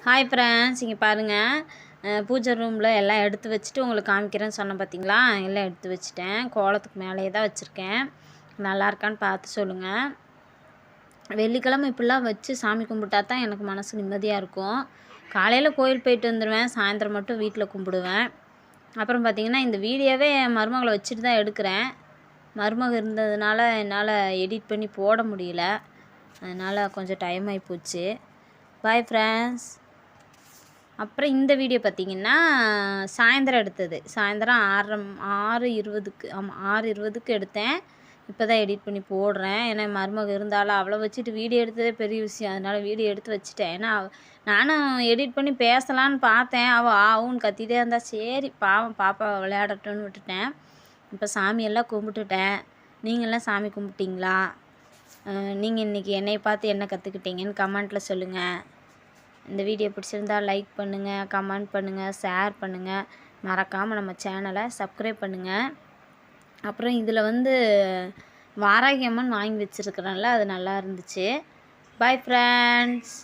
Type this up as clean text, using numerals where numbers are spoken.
Hi friends, இங்கே பாருங்கள். பூஜை ரூமில் எல்லாம் எடுத்து வச்சுட்டு உங்களுக்கு காமிக்கிறேன்னு சொன்னேன் பார்த்தீங்களா. எல்லாம் எடுத்து வச்சுட்டேன். கோலத்துக்கு மேலேயே தான் வச்சுருக்கேன். நல்லா இருக்கான்னு பார்த்து சொல்லுங்கள். வெள்ளிக்கிழமை இப்படிலாம் வச்சு சாமி கும்பிட்டா தான் எனக்கு மனசு நிம்மதியாக இருக்கும். காலையில் கோயில் போயிட்டு வந்துடுவேன், சாயந்தரம் மட்டும் வீட்டில் கும்பிடுவேன். அப்புறம் பார்த்திங்கன்னா இந்த வீடியோவே என் மருமகளை வச்சுட்டு தான் எடுக்கிறேன். மருமக இருந்ததுனால என்னால் எடிட் பண்ணி போட முடியல. அதனால் கொஞ்சம் டைம் ஆகி போச்சு. Bye friends. அப்புறம் இந்த வீடியோ பார்த்திங்கன்னா சாயந்தரம் எடுத்தது. சாயந்தரம் 6:20க்கு ஆமாம் 6:20க்கு எடுத்தேன். இப்போ தான் எடிட் பண்ணி போடுறேன். ஏன்னா மருமக இருந்தாலும் அவளை வச்சுட்டு வீடியோ எடுத்ததே பெரிய விஷயம். அதனால் வீடியோ எடுத்து வச்சுட்டேன். ஏன்னா நானும் எடிட் பண்ணி பேசலான்னு பார்த்தேன். அவள் ஆவுன்னு கத்திட்டே இருந்தால் சரி பாவம் பாப்பா விளையாடட்டும்னு விட்டுட்டேன். இப்போ சாமியெல்லாம் கும்பிட்டுட்டேன். நீங்கள்லாம் சாமி கும்பிட்டிங்களா? நீங்கள் இன்றைக்கி என்னை பார்த்து என்ன கற்றுக்கிட்டீங்கன்னு கமெண்ட்டில் சொல்லுங்கள். இந்த வீடியோ பிடிச்சிருந்தால் லைக் பண்ணுங்கள், கமெண்ட் பண்ணுங்கள், ஷேர் பண்ணுங்கள். மறக்காமல் நம்ம சேனலை சப்ஸ்கிரைப் பண்ணுங்கள். அப்புறம் இதில் வாராகி அம்மன் வாங்கி வச்சுருக்கிறேன்ல, அது நல்லா இருந்துச்சு. Bye friends.